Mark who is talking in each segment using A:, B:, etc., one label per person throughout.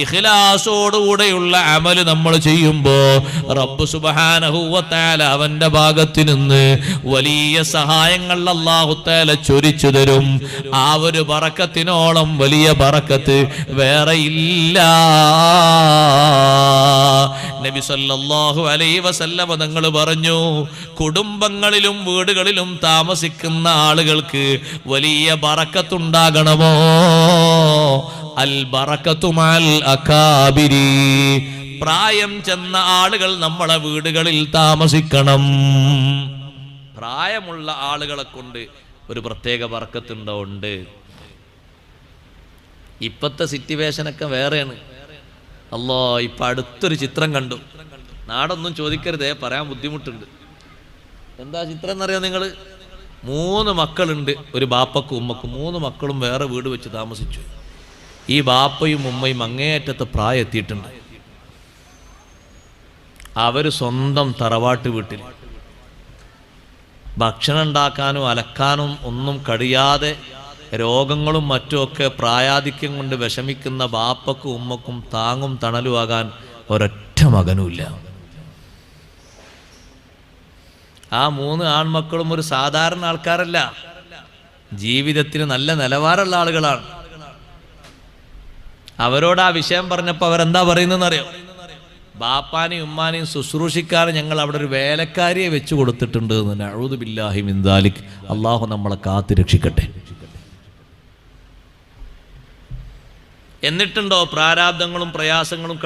A: ഇഖ്ലാസോടുകൂടെയുള്ള അമല് നമ്മൾ ചെയ്യുമ്പോ റബ്ബ് സുബ്ഹാനഹു വ തആല അവന്റെ ഭാഗത്ത് നിന്ന് വലിയ സഹായങ്ങൾ അല്ലാഹു തആല ചൊരിച്ചു തരും. ആ ഒരു ബറക്കത്തിനോളം വലിയ ബറക്കത്ത് വേറെ ഇല്ല. നബി സല്ലല്ലാഹു അലൈഹി വസല്ലം തങ്ങൾ പറഞ്ഞു, കുടുംബങ്ങളിലും വീടുകളിലും താമസിക്കുന്ന ആളുകൾക്ക് വലിയ ബറക്കത്തുണ്ടാകണമോ? അൽ ബറക്കത്തു മഅൽ അകാബിരി. പ്രായം ചെന്ന ആളുകൾ നമ്മളെ വീടുകളിൽ താമസിക്കണം. പ്രായമുള്ള ആളുകളെ കൊണ്ട് ഒരു പ്രത്യേക ബറക്കത്തുണ്ടോ? ഉണ്ട്. ഇപ്പത്തെ സിറ്റുവേഷനൊക്കെ വേറെയാണ്. അല്ലാ, ഇപ്പൊ അടുത്തൊരു ചിത്രം കണ്ടു. നാടൊന്നും ചോദിക്കരുതേ, പറയാൻ ബുദ്ധിമുട്ടുണ്ട്. എന്താ ചിത്രം എന്നറിയാം നിങ്ങൾ? 3 മക്കളുണ്ട് ഒരു ബാപ്പക്കും ഉമ്മക്കും. 3 മക്കളും വേറെ വീട് വെച്ച് താമസിച്ചു. ഈ ബാപ്പയും ഉമ്മയും അങ്ങേയറ്റത്ത് പ്രായം എത്തിയിട്ടുണ്ട്. അവര് സ്വന്തം തറവാട്ട് വീട്ടിൽ ഭക്ഷണം ഉണ്ടാക്കാനും അലക്കാനും ഒന്നും കഴിയാതെ രോഗങ്ങളും മറ്റുമൊക്കെ പ്രായാധിക്യം കൊണ്ട് വിഷമിക്കുന്ന ബാപ്പക്കും ഉമ്മക്കും താങ്ങും തണലുമാകാൻ ഒരൊറ്റ മകനുമില്ല. ആ 3 ആൺമക്കളും ഒരു സാധാരണ ആൾക്കാരല്ല, ജീവിതത്തിന് നല്ല നിലവാരമുള്ള ആളുകളാണ്. അവരോട് ആ വിഷയം പറഞ്ഞപ്പോൾ അവരെന്താ പറയുന്നതെന്നറിയോ? ബാപ്പാനെയും ഉമ്മാനെയും ശുശ്രൂഷിക്കാൻ ഞങ്ങൾ അവിടെ ഒരു വേലക്കാരിയെ വെച്ച് കൊടുത്തിട്ടുണ്ട് എന്ന്. നഊദു ബില്ലാഹി മിൻ ദാലിക്. അള്ളാഹു നമ്മളെ കാത്തു രക്ഷിക്കട്ടെ. എന്നിട്ടുണ്ടോ പ്രാരാബ്ദങ്ങളും പ്രയാസങ്ങളും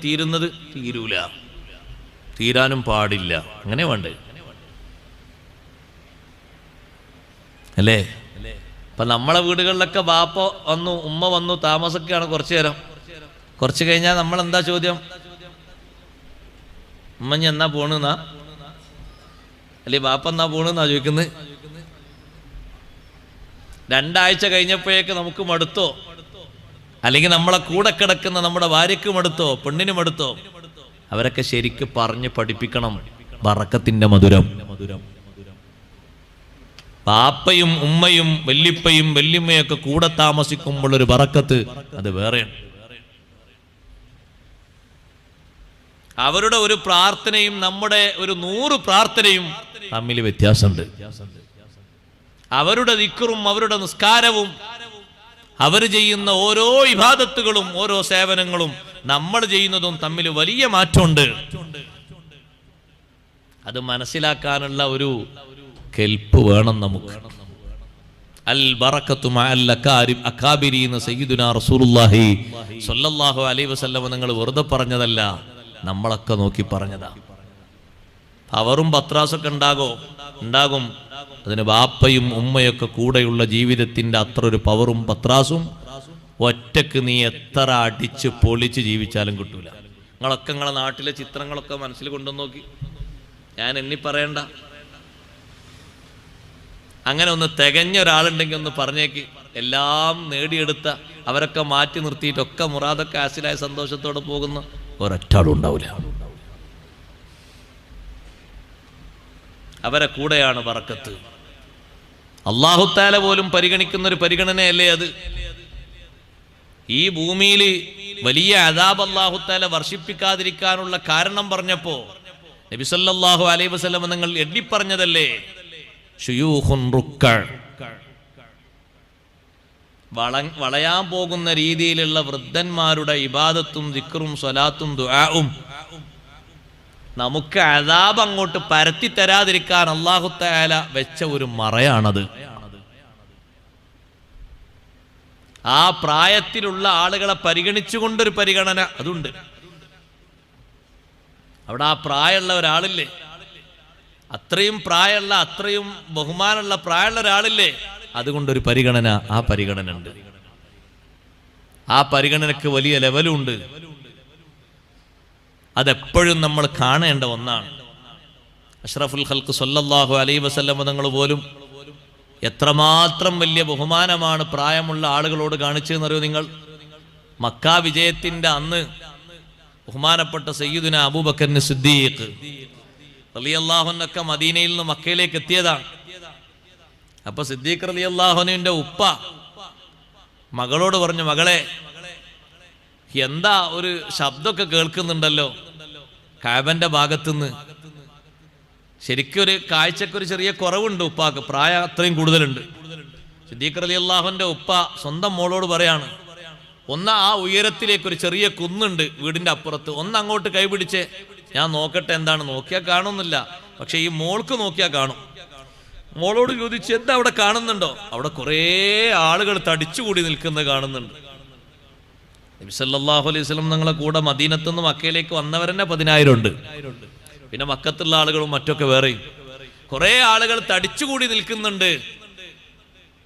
A: തീരുന്നത്? തീരൂല, തീരാനും പാടില്ല. അങ്ങനെ വേണ്ടേ അല്ലേ? അപ്പൊ നമ്മളെ വീടുകളിലൊക്കെ ബാപ്പ വന്നു ഉമ്മ വന്നു താമസമൊക്കെയാണ് കുറച്ചു നേരം. കുറച്ച് കഴിഞ്ഞാൽ നമ്മളെന്താ ചോദ്യം? ഉമ്മഞ്ഞ എന്നാ പോണെന്നാ, അല്ലെ ബാപ്പ എന്നാ പോണെന്നാ ചോദിക്കുന്നത്. 2 ആഴ്ച കഴിഞ്ഞപ്പോഴേക്ക് നമുക്ക് മടുത്തോ? അല്ലെങ്കിൽ നമ്മളെ കൂടെ കിടക്കുന്ന നമ്മുടെ ഭാര്യയ്ക്ക് മടുത്തോ, പെണ്ണിന് മടുത്തോ? അവരൊക്കെ ശരിക്ക് പറഞ്ഞ് പഠിപ്പിക്കണം ബറക്കത്തിന്റെ മധുരം. ബാപ്പയും ഉമ്മയും വല്ലിപ്പയും വല്യമ്മയൊക്കെ കൂടെ താമസിക്കുമ്പോൾ ഒരു ബറക്കത്ത് അത് വേറെയാണ്. അവരുടെ ഒരു പ്രാർത്ഥനയും നമ്മുടെ ഒരു 100 പ്രാർത്ഥനയും തമ്മിൽ വ്യത്യാസമുണ്ട്. അവരുടെ ദിക്റും അവരുടെ നിസ്കാരവും അവർ ചെയ്യുന്ന ഓരോ ഇബാദത്തുകളും ഓരോ സേവനങ്ങളും നമ്മൾ ചെയ്യുന്നതും തമ്മിൽ വലിയ മാറ്റമുണ്ട്. അത് മനസ്സിലാക്കാനുള്ള ഒരു കെൽപ്പ് വേണം നമുക്ക്. അൽ ബറക്കത്തു മഅൽ അകാബിരി എന്ന് സയ്യിദുനാ റസൂലുള്ളാഹി സ്വല്ലല്ലാഹു അലൈഹി വസല്ലം നിങ്ങൾ വെറുതെ പറഞ്ഞതല്ല, നമ്മളൊക്കെ നോക്കി പറഞ്ഞതാ. അവറും പത്രാസൊക്കെ ഉണ്ടാകും. അതിന് ബാപ്പയും ഉമ്മയൊക്കെ കൂടെയുള്ള ജീവിതത്തിന്റെ അത്ര ഒരു പവറും പത്രാസും ഒറ്റക്ക് നീ എത്ര അടിച്ച് പൊളിച്ച് ജീവിച്ചാലും കിട്ടൂല. നിങ്ങളൊക്കെ നിങ്ങളെ നാട്ടിലെ ചിത്രങ്ങളൊക്കെ മനസ്സിൽ കൊണ്ടുവന്ന് നോക്കി. ഞാൻ എണ്ണി പറയണ്ട. അങ്ങനെ ഒന്ന് തികഞ്ഞ ഒരാളുണ്ടെങ്കിൽ ഒന്ന് പറഞ്ഞേക്ക്. എല്ലാം നേടിയെടുത്ത അവരൊക്കെ മാറ്റി നിർത്തിയിട്ടൊക്കെ മുറാദൊക്കെ ആസിലായ സന്തോഷത്തോടെ പോകുന്ന ഒരൊറ്റാളും ഉണ്ടാവില്ല. അവരെ കൂടെയാണ് ബറക്കത്ത്. അല്ലാഹു തആല പോലും പരിഗണിക്കുന്ന ഒരു പരിഗണനയല്ലേ അത്? ഈ ഭൂമിയിൽ വലിയ അദാബ് അല്ലാഹു തആല വർഷിപ്പിക്കാതിരിക്കാനുള്ള കാരണം പറഞ്ഞപ്പോ നബി സല്ലല്ലാഹു അലൈഹി വസല്ലം നിങ്ങൾ എണ്ണി പറഞ്ഞതല്ലേ, ശുയൂഖുൻ റുക്ക, വളയാൻ പോകുന്ന രീതിയിലുള്ള വൃദ്ധന്മാരുടെ ഇബാദത്തും ദിക്റും സ്വലാത്തും ദുആഉം നമുക്ക് അദാബ് അങ്ങോട്ട് പരത്തി തരാതിരിക്കാൻ അല്ലാഹു തആല വെച്ച ഒരു മറയാണത്. ആ പ്രായത്തിലുള്ള ആളുകളെ പരിഗണിച്ചുകൊണ്ടൊരു പരിഗണന അതുണ്ട്. അവിടെ ആ പ്രായമുള്ള ഒരാളില്ലേ, അത്രയും പ്രായമുള്ള അത്രയും ബഹുമാനമുള്ള പ്രായമുള്ള ഒരാളില്ലേ, അതുകൊണ്ടൊരു പരിഗണന, ആ പരിഗണന ഉണ്ട്. ആ പരിഗണനക്ക് വലിയ ലെവലുണ്ട്. അതെപ്പോഴും നമ്മൾ കാണേണ്ട ഒന്നാണ്. അഷ്റഫുൽ ഖൽഖ് സ്വല്ലല്ലാഹു അലൈഹി വസല്ലം തങ്ങൾ പോലും എത്രമാത്രം വലിയ ബഹുമാനമാണ് പ്രായമുള്ള ആളുകളോട് കാണിച്ചതെന്നറിയോ നിങ്ങൾ? മക്ക വിജയത്തിന്റെ അന്ന് ബഹുമാനപ്പെട്ട സയ്യിദുന അബൂബക്കർ സിദ്ദീഖ് റളിയല്ലാഹു അൻഹു മദീനയിൽ നിന്ന് മക്കയിലേക്ക് എത്തിയതാണ്. അപ്പൊ സിദ്ദീഖ് റളിയല്ലാഹു അൻഹുവിന്റെ ഉപ്പ മകളോട് പറഞ്ഞു, മകളെ എന്താ ഒരു ശബ്ദമൊക്കെ കേൾക്കുന്നുണ്ടല്ലോ കഅബന്റെ ഭാഗത്തുനിന്ന്. ശരിക്കും ഒരു കാഴ്ചക്കൊരു ചെറിയ കുറവുണ്ട് ഉപ്പാക്ക്, പ്രായം അത്രയും കൂടുതലുണ്ട്. സിദ്ദീഖ് റളിയല്ലാഹുവിന്റെ ഉപ്പ സ്വന്തം മോളോട് പറയാണ്, ഒന്ന് ആ ഉയരത്തിലേക്ക് ഒരു ചെറിയ കുന്നുണ്ട് വീടിന്റെ അപ്പുറത്ത്, ഒന്ന് അങ്ങോട്ട് കൈപിടിച്ച് ഞാൻ നോക്കട്ടെ എന്താണ്. നോക്കിയാൽ കാണുന്നില്ല, പക്ഷെ ഈ മോൾക്ക് നോക്കിയാൽ കാണും. മോളോട് ചോദിച്ച് എന്താ അവിടെ കാണുന്നുണ്ടോ? അവിടെ കുറേ ആളുകൾ തടിച്ചുകൂടി നിൽക്കുന്നത് കാണുന്നുണ്ട്. നബി സല്ലല്ലാഹു അലൈഹി വസല്ലം ഞങ്ങളെ കൂടെ മദീനത്ത് നിന്ന് മക്കയിലേക്ക് വന്നവരെന്നെ 10,000 ഉണ്ട്. പിന്നെ മക്കത്തുള്ള ആളുകളും മറ്റൊക്കെ വേറെയും കുറെ ആളുകൾ തടിച്ചുകൂടി നിൽക്കുന്നുണ്ട്.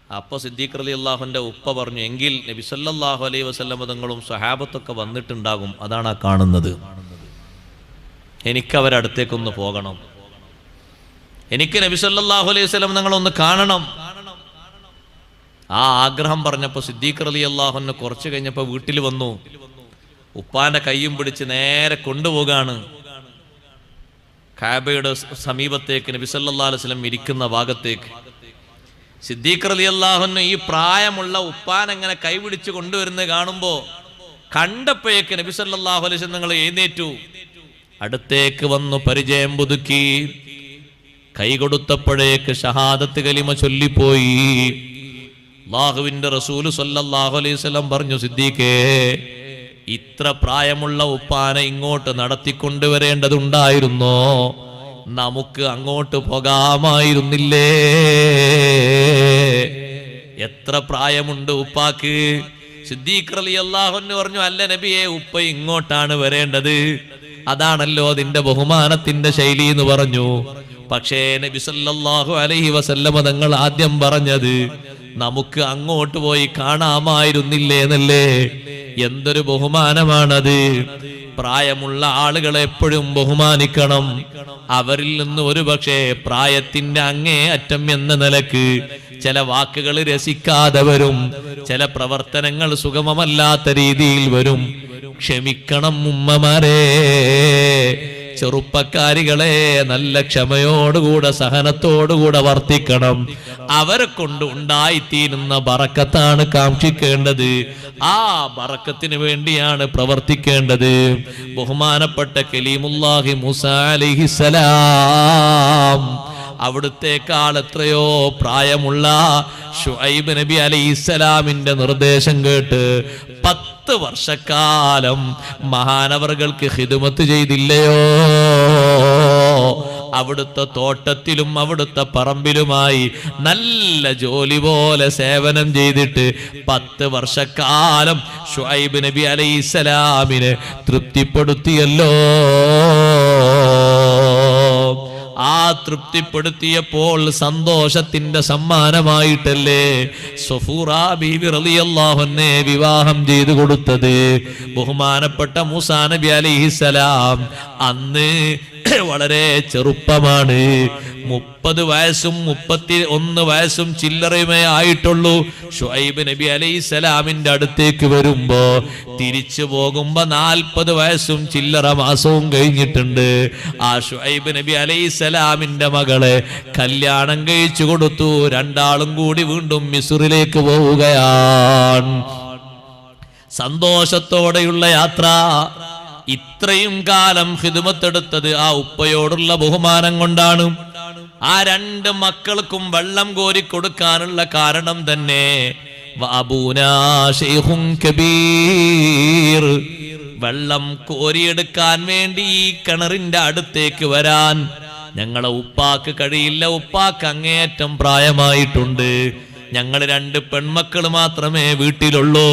A: അപ്പൊ സിദ്ദീഖ് റളിയല്ലാഹുവിന്റെ ഉപ്പ പറഞ്ഞു, എങ്കിൽ നബി സല്ലല്ലാഹു അലൈഹി വസല്ലം തങ്ങളും സ്വഹാബത്തൊക്കെ വന്നിട്ടുണ്ടാകും, അതാണ് ആ കാണുന്നത്. എനിക്ക് അവരുടെ അടുത്തേക്കൊന്ന് പോകണം, എനിക്ക് നബി സല്ലല്ലാഹു അലൈഹി വസല്ലം തങ്ങളൊന്ന് കാണണം. ആ ആഗ്രഹം പറഞ്ഞപ്പോൾ സിദ്ദീഖ് റളിയല്ലാഹുവിനെ കുറച്ച് കഴിഞ്ഞപ്പോൾ വീട്ടിൽ വന്നു. ഉപ്പാന്റെ കൈയും പിടിച്ച് നേരെ കൊണ്ടുപോകാണ് കഅബയുടെ സമീപത്തേക്ക്, നബി സല്ലല്ലാഹു അലൈഹി വസല്ലം ഇരിക്കുന്ന ഭാഗത്തേക്ക്. സിദ്ദീഖ് റളിയല്ലാഹുവിന് ഈ പ്രായമുള്ള ഉപ്പാൻ എങ്ങനെ കൈപിടിച്ച് കൊണ്ടുവരുന്നത് കാണുമ്പോൾ കണ്ടപ്പോഴേക്ക് നബി സല്ലല്ലാഹു അലൈഹി വസല്ലം നിങ്ങൾ എഴുന്നേറ്റു, അടുത്തേക്ക് വന്നു പരിചയം പുതുക്കി. കൈ കൊടുത്തപ്പോഴേക്ക് ഷഹാദത്ത് കലിമ ചൊല്ലിപ്പോയി. അല്ലാഹുവിന്റെ റസൂൽ സല്ലല്ലാഹു അലൈഹി വസല്ലം പറഞ്ഞു, സിദ്ദീഖേ, ഇത്ര പ്രായമുള്ള ഉപ്പാനെ ഇങ്ങോട്ട് നടത്തിക്കൊണ്ടുവരേണ്ടതുണ്ടായിരുന്നോ? നമുക്ക് അങ്ങോട്ട് പോകാമായിരുന്നില്ലേ? എത്ര പ്രായമുണ്ട് ഉപ്പാക്ക്? സിദ്ദീഖ് റളിയല്ലാഹു അൻഹു പറഞ്ഞു, അല്ല നബിയെ, ഉപ്പ ഇങ്ങോട്ടാണ് വരേണ്ടത്, അതാണല്ലോ അതിന്റെ ബഹുമാനത്തിന്റെ ശൈലി എന്ന് പറഞ്ഞു. പക്ഷേ നബി സല്ലല്ലാഹു അലൈഹി വസല്ലം തങ്ങൾ ആദ്യം പറഞ്ഞത് നമുക്ക് അങ്ങോട്ട് പോയി കാണാമായിരുന്നില്ലേ എന്നല്ലേ. എന്തൊരു ബഹുമാനമാണത്! പ്രായമുള്ള ആളുകളെ എപ്പോഴും ബഹുമാനിക്കണം. അവരിൽ നിന്ന് ഒരു പക്ഷേ പ്രായത്തിന്റെ അങ്ങേ അറ്റം എന്ന നിലക്ക് ചില വാക്കുകൾ രസിക്കാതെ വരും, ചില പ്രവർത്തനങ്ങൾ സുഗമമല്ലാത്ത രീതിയിൽ വരും. ക്ഷമിക്കണം ഉമ്മമാരെ, ചെറുപ്പക്കാരികളെ, നല്ല ക്ഷമയോടുകൂടെ സഹനത്തോടുകൂടെ വർത്തിക്കണം. അവരെ കൊണ്ട് ഉണ്ടായിത്തീരുന്ന ബറക്കത്താണ് കാക്ഷിക്കേണ്ടത്. ആ ബറക്കത്തിന് വേണ്ടിയാണ് പ്രവർത്തിക്കേണ്ടത്. ബഹുമാനപ്പെട്ട കലീമുല്ലാഹി മൂസാ അലൈഹിസ്സലാം, അവിടുത്തേക്കാൾ എത്രയോ പ്രായമുള്ള ശുഐബ് നബി അലൈഹിസ്സലാമിന്റെ നിർദ്ദേശം കേട്ട് 10 വർഷക്കാലം മഹാനവറുകൾക്ക് ഖിദ്മത്ത് ചെയ്തില്ലയോ? അവിടുത്തെ തോട്ടത്തിലും അവിടുത്തെ പറമ്പിലുമായി നല്ല ജോലി പോലെ സേവനം ചെയ്തിട്ട് 10 വർഷക്കാലം ശുഐബ് നബി അലൈഹിസ്സലാമിനെ തൃപ്തിപ്പെടുത്തിയല്ലോ. ആ തൃപ്തിപ്പെടുത്തിയപ്പോൾ സന്തോഷത്തിന്റെ സമ്മാനമായിട്ടല്ലേ സഫൂറാ ബീവി റളിയല്ലാഹു അൻഹയെ വിവാഹം ചെയ്തു കൊടുത്തത്. ബഹുമാനപ്പെട്ട മൂസാ നബി അലൈഹിസ്സലാം അന്ന് വളരെ ചെറുപ്പമാണ്. 30 വയസ്സും 31 വയസ്സും ചില്ലറയുമേ ആയിട്ടുള്ളൂ. ശുഐബ് നബി അലൈഹിസ്സലാമിന്റെ അടുത്തേക്ക് വരുമ്പോ തിരിച്ചു പോകുമ്പോ 40 വയസ്സും ചില്ലറ മാസവും കഴിഞ്ഞിട്ടുണ്ട്. ആ ശുഐബ് നബി അലൈഹിസ്സലാമിന്റെ മകളെ കല്യാണം കഴിച്ചു കൊടുത്തു. രണ്ടാളും കൂടി വീണ്ടും മിസ്റിലേക്ക് പോവുകയാണ്. സന്തോഷത്തോടെയുള്ള യാത്ര. ഇത്രയും കാലം ഖിദ്മത്തെടുത്തത് ആ ഉപ്പയോടുള്ള ബഹുമാനം കൊണ്ടാണ്. ആ 2 മക്കൾക്കും വെള്ളം കോരി കൊടുക്കാനുള്ള കാരണം തന്നെ വഅബൂനാ ശൈഖുൻ കബീർ, വെള്ളം കോരിയെടുക്കാൻ വേണ്ടി ഈ കിണറിന്റെ അടുത്തേക്ക് വരാൻ ഞങ്ങളെ ഉപ്പാക്ക് കഴിയില്ല. ഉപ്പാക്ക് അങ്ങേയറ്റം പ്രായമായിട്ടുണ്ട്. ഞങ്ങൾ 2 പെൺമക്കൾ മാത്രമേ വീട്ടിലുള്ളൂ.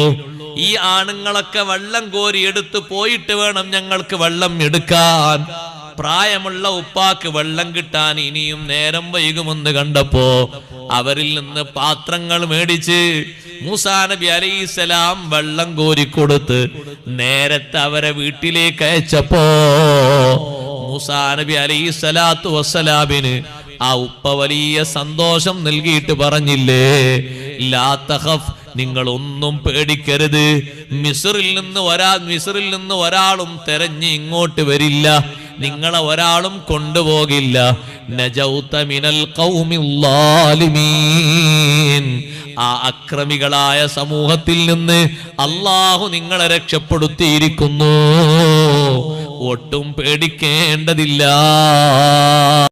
A: ഈ ആണുങ്ങളൊക്കെ വെള്ളം കോരി എടുത്ത് പോയിട്ട് വേണം ഞങ്ങൾക്ക് വെള്ളം എടുക്കാൻ. പ്രായമുള്ള ഉപ്പാക്ക് വെള്ളം കിട്ടാൻ ഇനിയും നേരം വൈകുമെന്ന് കണ്ടപ്പോ അവരിൽ നിന്ന് പാത്രങ്ങൾ മേടിച്ച് മൂസാ നബി അലൈഹിസ്സലാം വെള്ളം കോരിക്കൊടുത്ത് നേരത്തെ അവരെ വീട്ടിലേക്ക് അയച്ചപ്പോ മൂസാ നബി അലൈഹിസ്സലാത്തു വസ്സലാമിന് ആ ഉപ്പ വലിയ സന്തോഷം നൽകിയിട്ട് പറഞ്ഞില്ലേ, ലാ തഖഫ്, നിങ്ങൾ ഒന്നും പേടിക്കരുത്. മിസ്റിൽ നിന്ന് ഒരാളും തെരഞ്ഞ് ഇങ്ങോട്ട് വരില്ല, നിങ്ങളെ ഒരാളും കൊണ്ടുപോകില്ല. നജൗത മിനൽ ഖൗമിൽ ളാലിമീൻ, ആ അക്രമികളായ സമൂഹത്തിൽ നിന്ന് അല്ലാഹു നിങ്ങളെ രക്ഷപ്പെടുത്തിയിരിക്കുന്നു. ഒട്ടും പേടിക്കേണ്ടതില്ല.